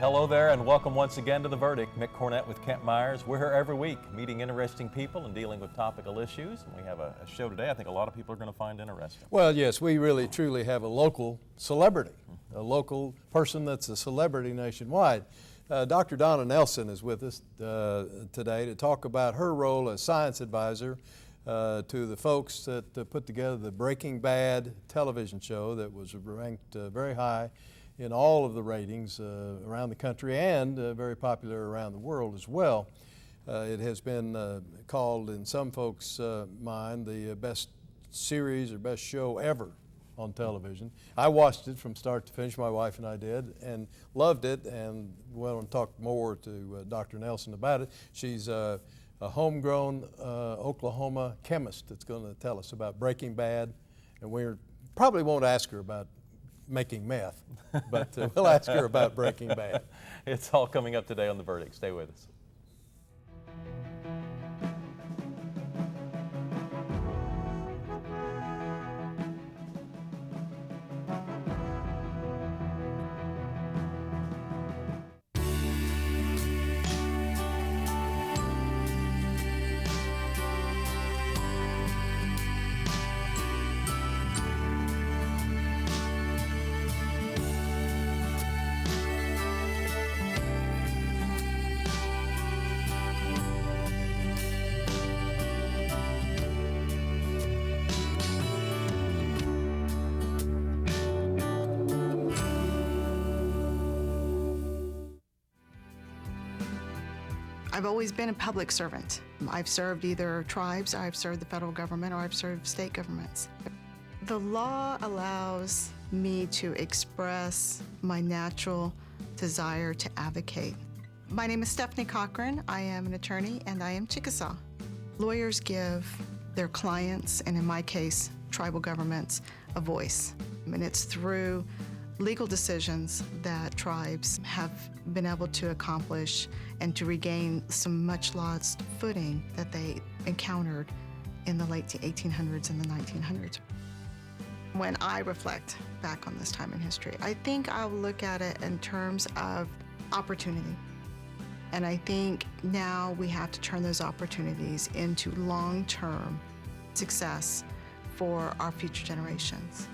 Hello there and welcome once again to The Verdict. Mick Cornett with Kent Myers. We're here every week meeting interesting people and dealing with topical issues. And we have a show today I think a lot of people are going to find interesting. Well, yes, we really truly have a local celebrity, a local person that's a celebrity nationwide. Dr. Donna Nelson is with us today to talk about her role as science advisor to the folks that put together the Breaking Bad television show that was ranked very high in all of the ratings around the country and very popular around the world as well. It has been called in some folks' mind the best series or best show ever on television. I watched it from start to finish, my wife and I did, and loved it, and we want to talk more to Dr. Nelson about it. She's a homegrown Oklahoma chemist that's going to tell us about Breaking Bad, and we probably won't ask her about making meth, but we'll ask her about Breaking Bad. It's all coming up today on The Verdict. Stay with us. I've always been a public servant. I've served either tribes, I've served the federal government, or I've served state governments. The law allows me to express my natural desire to advocate. My name is Stephanie Cochran. I am an attorney and I am Chickasaw. Lawyers give their clients, and in my case, tribal governments, a voice. And it's through legal decisions that tribes have been able to accomplish and to regain some much lost footing that they encountered in the late 1800s and the 1900s. When I reflect back on this time in history, I think I'll look at it in terms of opportunity. And I think now we have to turn those opportunities into long-term success for our future generations.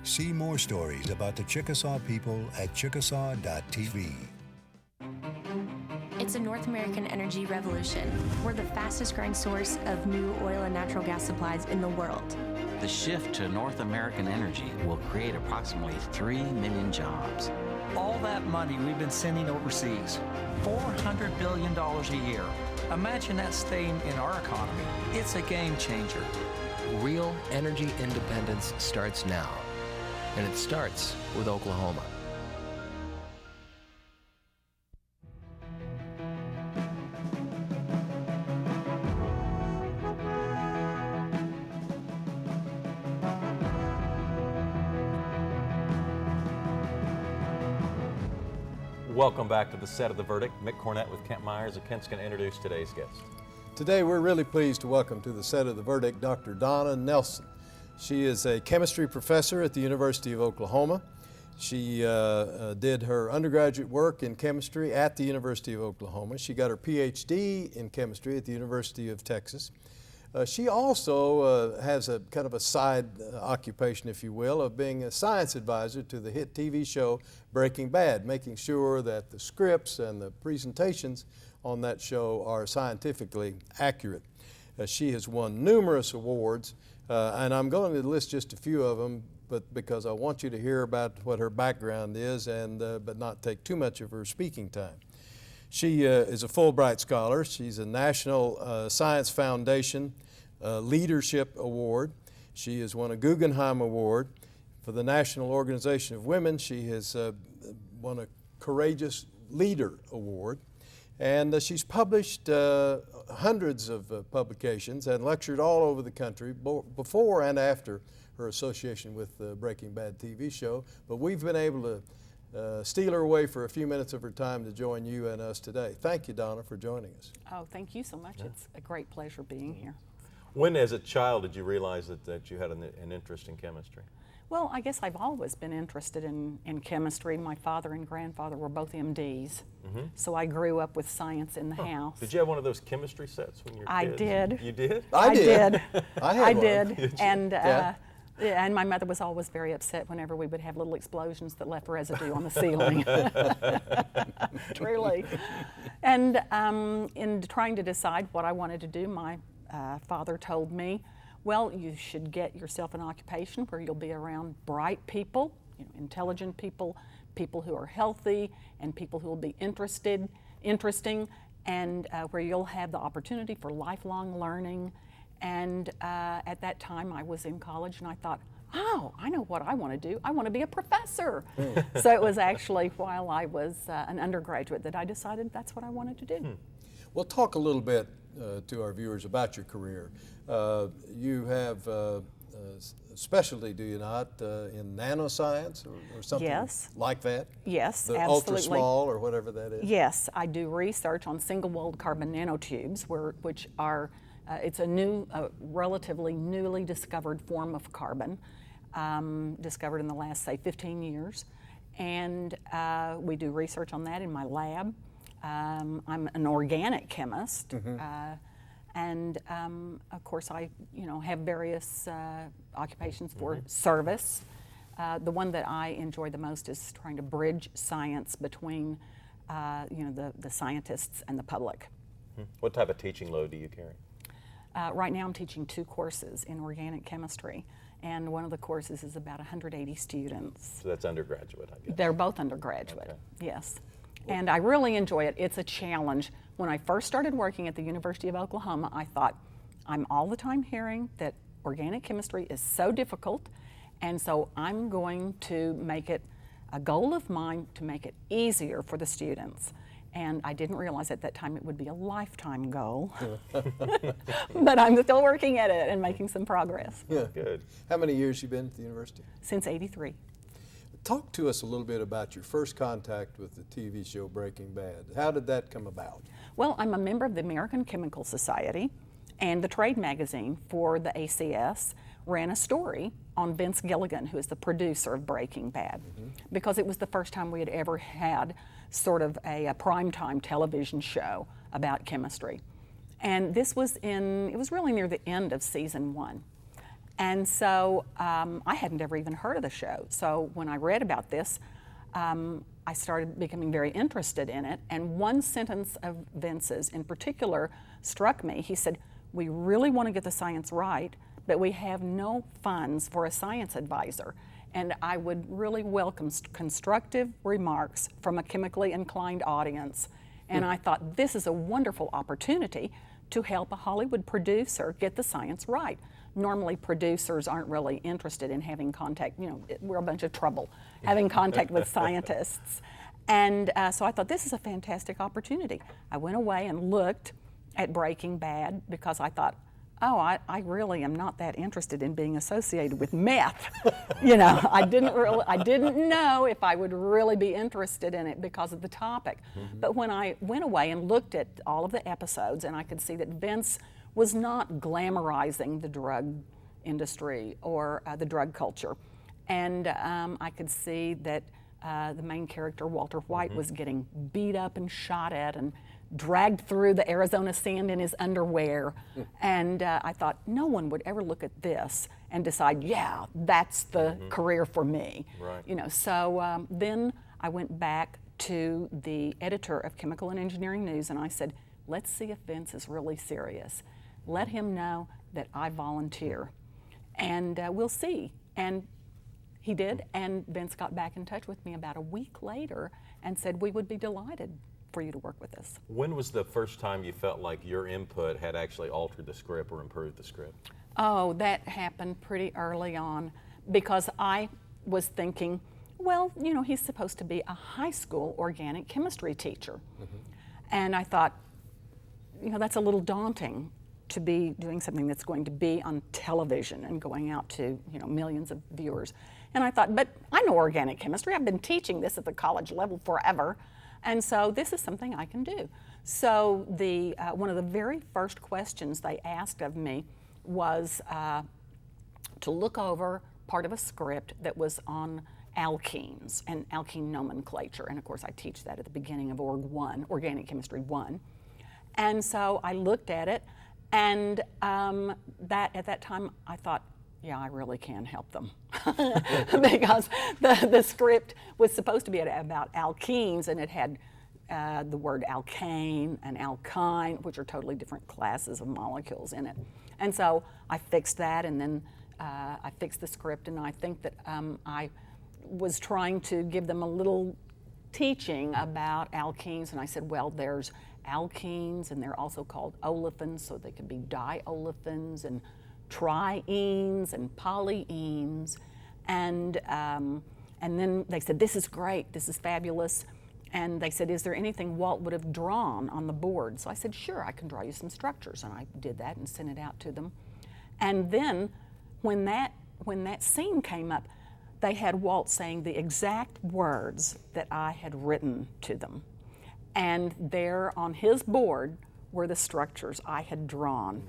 See more stories about the Chickasaw people at chickasaw.tv. It's a North American energy revolution. We're the fastest growing source of new oil and natural gas supplies in the world. The shift to North American energy will create approximately 3 million jobs. All that money we've been sending overseas, $400 billion a year. Imagine that staying in our economy. It's a game changer. Real energy independence starts now. And it starts with Oklahoma. Welcome back to the set of The Verdict. Mick Cornett with Kent Myers, and Kent's going to introduce today's guest. Today we're really pleased to welcome to the set of The Verdict Dr. Donna Nelson. She is a chemistry professor at the University of Oklahoma. She did her undergraduate work in chemistry at the University of Oklahoma. She got her PhD in chemistry at the University of Texas. She also has a kind of a side occupation, if you will, of being a science advisor to the hit TV show Breaking Bad, making sure that the scripts and the presentations on that show are scientifically accurate. She has won numerous awards, and I'm going to list just a few of them, but because I want you to hear about what her background is, and but not take too much of her speaking time. She is a Fulbright Scholar. She's a National Science Foundation Leadership Award. She has won a Guggenheim Award. For the National Organization of Women, she has won a Courageous Leader Award. And she's published hundreds of publications and lectured all over the country before and after her association with the Breaking Bad TV show. But we've been able to steal her away for a few minutes of her time to join you and us today. Thank you, Donna, for joining us. Oh, thank you so much. Yeah. It's a great pleasure being here. When, as a child, did you realize that you had an interest in chemistry? Well, I guess I've always been interested in chemistry. My father and grandfather were both MDs, so I grew up with science in the house. Did you have one of those chemistry sets when you were I kids? did. You did? I did. I had one. did. And Yeah. and my mother was always very upset whenever we would have little explosions that left residue on the ceiling. Truly. And in trying to decide what I wanted to do, my father told me, well, you should get yourself an occupation where you'll be around bright people, intelligent people, people who are healthy, and people who will be interesting, and where you'll have the opportunity for lifelong learning. And at that time, I was in college, and I thought, oh, I know what I want to do. I want to be a professor. So it was actually while I was an undergraduate that I decided that's what I wanted to do. Well, talk a little bit to our viewers about your career. You have a specialty, do you not, in nanoscience or something Yes. like that? Yes, The absolutely. ultra small or whatever that is? Yes, I do research on single-walled carbon nanotubes, which are, it's a new, relatively newly discovered form of carbon, discovered in the last, say, 15 years. And we do research on that in my lab. I'm an organic chemist, and of course I, have various occupations for service. The one that I enjoy the most is trying to bridge science between, the scientists and the public. What type of teaching load do you carry? Right now I'm teaching 2 courses in organic chemistry, and one of the courses is about 180 students. So that's undergraduate, I guess. They're both undergraduate, Okay. yes. And I really enjoy it. It's a challenge. When I first started working at the University of Oklahoma, I thought, I'm all the time hearing that organic chemistry is so difficult, and so I'm going to make it a goal of mine to make it easier for the students. And I didn't realize at that time it would be a lifetime goal. But I'm still working at it and making some progress. Yeah. Good. How many years you been at the university? Since '83. Talk to us a little bit about your first contact with the TV show Breaking Bad. How did that come about? Well, I'm a member of the American Chemical Society, and the trade magazine for the ACS ran a story on Vince Gilligan, who is the producer of Breaking Bad, because it was the first time we had ever had sort of a primetime television show about chemistry. And this was it was really near the end of season 1. And so I hadn't ever even heard of the show. So when I read about this, I started becoming very interested in it. And one sentence of Vince's in particular struck me. He said, we really want to get the science right, but we have no funds for a science advisor. And I would really welcome constructive remarks from a chemically inclined audience. And I thought, this is a wonderful opportunity to help a Hollywood producer get the science right. Normally producers aren't really interested in having contact, we're a bunch of trouble, having contact with scientists. And so I thought, this is a fantastic opportunity. I went away and looked at Breaking Bad because I thought, oh, I really am not that interested in being associated with meth. I didn't know if I would really be interested in it because of the topic. But when I went away and looked at all of the episodes, and I could see that Vince was not glamorizing the drug industry or the drug culture. And I could see that the main character, Walter White, was getting beat up and shot at and dragged through the Arizona sand in his underwear. And I thought, no one would ever look at this and decide, yeah, that's the career for me. Right. So then I went back to the editor of Chemical and Engineering News and I said, let's see if Vince is really serious. Let him know that I volunteer, and we'll see. And he did, and Vince got back in touch with me about a week later and said we would be delighted for you to work with us. When was the first time you felt like your input had actually altered the script or improved the script? Oh, that happened pretty early on because I was thinking, well, he's supposed to be a high school organic chemistry teacher. And I thought, that's a little daunting to be doing something that's going to be on television and going out to millions of viewers. And I thought, but I know organic chemistry. I've been teaching this at the college level forever. And so this is something I can do. So one of the very first questions they asked of me was to look over part of a script that was on alkenes and alkene nomenclature. And of course, I teach that at the beginning of Org 1, Organic Chemistry 1. And so I looked at it, and at that time I thought, yeah, I really can help them. Because the script was supposed to be about alkenes, and it had the word alkane and alkyne, which are totally different classes of molecules in it. And so I fixed that, and then I fixed the script, and I think that I was trying to give them a little teaching about alkenes, and I said, well, there's alkenes, and they're also called olefins, so they can be diolefins and trienes and polyenes, and then they said, this is great, this is fabulous, and they said, is there anything Walt would have drawn on the board? So I said, sure, I can draw you some structures, and I did that and sent it out to them. And then when that scene came up, they had Walt saying the exact words that I had written to them. And there on his board were the structures I had drawn.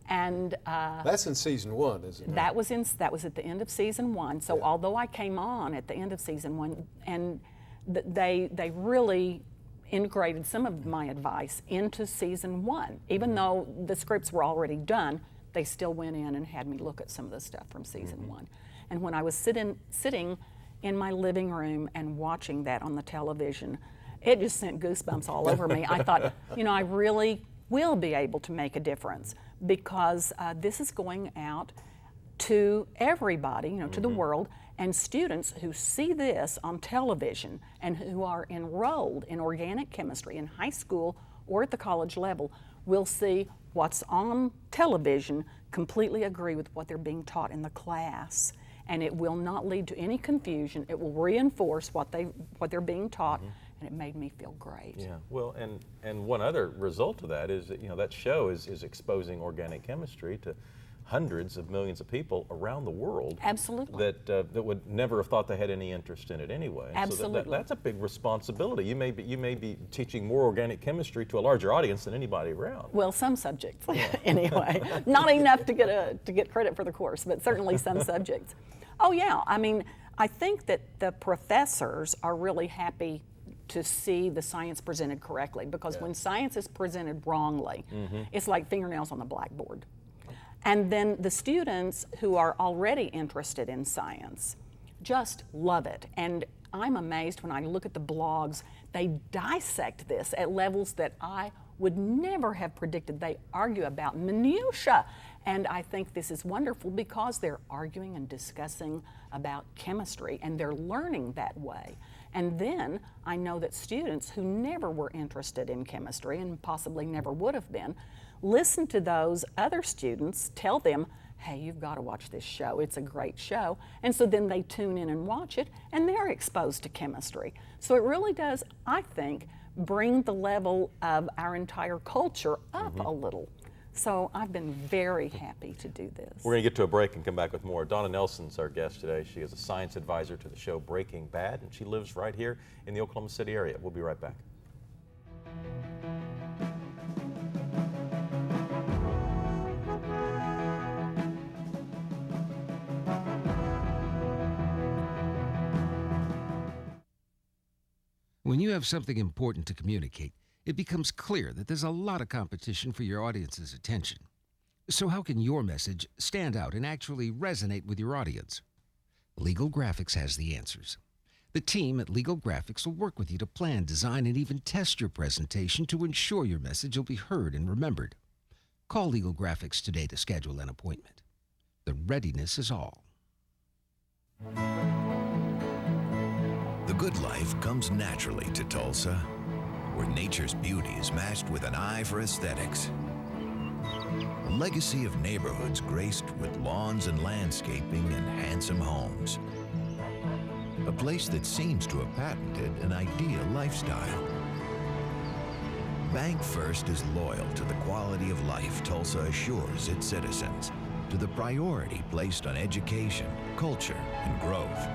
And that's in season 1, isn't it? That was at the end of season 1. So although I came on at the end of season 1, and they really integrated some of my advice into season 1. Even though the scripts were already done, they still went in and had me look at some of the stuff from season 1. And when I was sitting in my living room and watching that on the television, it just sent goosebumps all over me. I thought, you know, I really will be able to make a difference, because this is going out to everybody, you know, to the world, and students who see this on television and who are enrolled in organic chemistry in high school or at the college level will see what's on television, completely agree with what they're being taught in the class, and it will not lead to any confusion. It will reinforce what they're being taught, and it made me feel great. Yeah, well, and one other result of that is that, you know, that show is exposing organic chemistry to hundreds of millions of people around the world. Absolutely. That would never have thought they had any interest in it anyway. Absolutely. So that's a big responsibility. You may be teaching more organic chemistry to a larger audience than anybody around. Well, some subjects, anyway. Not enough to get credit for the course, but certainly some subjects. Oh yeah, I mean, I think that the professors are really happy to see the science presented correctly, because when science is presented wrongly, it's like fingernails on the blackboard. And then the students who are already interested in science just love it. And I'm amazed when I look at the blogs, they dissect this at levels that I would never have predicted. They argue about minutiae. And I think this is wonderful because they're arguing and discussing about chemistry, and they're learning that way. And then I know that students who never were interested in chemistry and possibly never would have been, listen to those other students tell them, hey, you've got to watch this show, it's a great show. And so then they tune in and watch it, and they're exposed to chemistry. So it really does, I think, bring the level of our entire culture up a little. So I've been very happy to do this. We're going to get to a break and come back with more. Donna Nelson's our guest today. She is a science advisor to the show Breaking Bad, and she lives right here in the Oklahoma City area. We'll be right back. When you have something important to communicate, it becomes clear that there's a lot of competition for your audience's attention. So how can your message stand out and actually resonate with your audience? Legal Graphics has the answers. The team at Legal Graphics will work with you to plan, design, and even test your presentation to ensure your message will be heard and remembered. Call Legal Graphics today to schedule an appointment. The readiness is all. The good life comes naturally to Tulsa, where nature's beauty is matched with an eye for aesthetics. A legacy of neighborhoods graced with lawns and landscaping and handsome homes. A place that seems to have patented an ideal lifestyle. Bank First is loyal to the quality of life Tulsa assures its citizens, to the priority placed on education, culture, and growth.